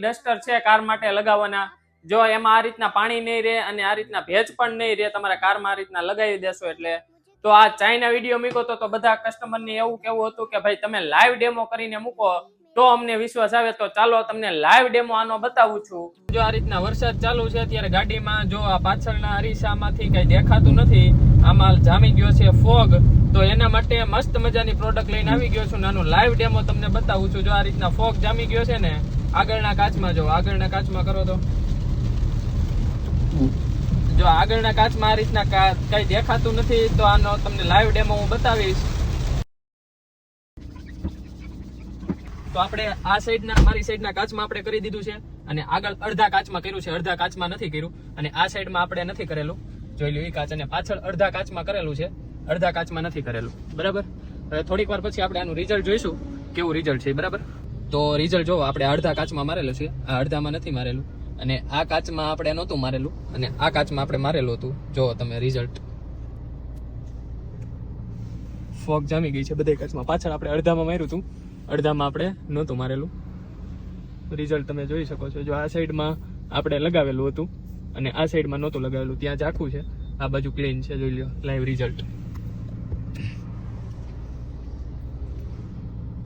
Duster છે car માટે લગાવવાના. જો એમાં આ રીતના પાણી નહીં રહે અને આ રીતના ભેજ પણ નહીં રહે, તમારા કારમાં આ રીતના લગાવી દેશો એટલે. તો આ ચાઇના વિડીયો મૂકો તો બધા કસ્ટમરને એવું કેવું હતું કે ભાઈ તમે લાઈવ ડેમો કરીને મૂકો તો અમને વિશ્વાસ આવે. તો ચાલો તમને લાઈવ ડેમો આનો બતાવું છું. જો આ રીતના વરસાદ ચાલુ છે અત્યારે ગાડીમાં, જો આ પાછળના અરીસામાંથી કઈ દેખાતું નથી, આમાં જામી ગયો છે ફોગ. તો એના માટે મસ્ત મજાની પ્રોડક્ટ લઈને આવી ગયો છું. નાનું લાઈવ ડેમો તમને બતાવું છું. જો આ રીતના ફોગ જામી ગયો છે ને આગળના કાચમાં, જો આગળના કાચમાં કરો તો જો આગળના કાચમાં આ રીતના કઈ દેખાતું નથી. તો આનો તમને લાઈવ ડેમો હું બતાવીશ. તો આપણે આ સાઈડના મારી સાઈડના કાચમાં આપણે કરી દીધું છે અને આગળ અડધા કાચમાં કર્યું છે, અડધા કાચમાં નથી કર્યું. અને આ સાઈડમાં આપણે નથી કરેલું, જોઈ લો એ કાચ. અને પાછળ અડધા કાચમાં કરેલું છે, અડધા કાચમાં નથી કરેલું. બરાબર. હવે થોડીક વાર પછી આપણે આનું રિઝલ્ટ જોઈશું કેવું રિઝલ્ટ છે. બરાબર. તો રિઝલ્ટ જો આપણે અડધા કાચમાં મારેલું છે, આ અડધામાં નથી મારેલું. અને આ કાચમાં આપણે નહોતું મારેલું અને આ કાચમાં આપણે મારેલું હતું. જો તમે રિઝલ્ટ, ફોગ જામી ગઈ છે બધે કાચમાં. પાછળ આપણે અડધામાં માર્યું હતું, અડધામાં આપણે નહોતું મારેલું. રિઝલ્ટ તમે જોઈ શકો છો. જો આ સાઈડમાં આપણે લગાવેલું હતું અને આ સાઈડમાં નહોતું લગાવેલું, ત્યાં ઝાખું છે, આ બાજુ ક્લીન છે. જોઈ લો લાઈવ રિઝલ્ટ.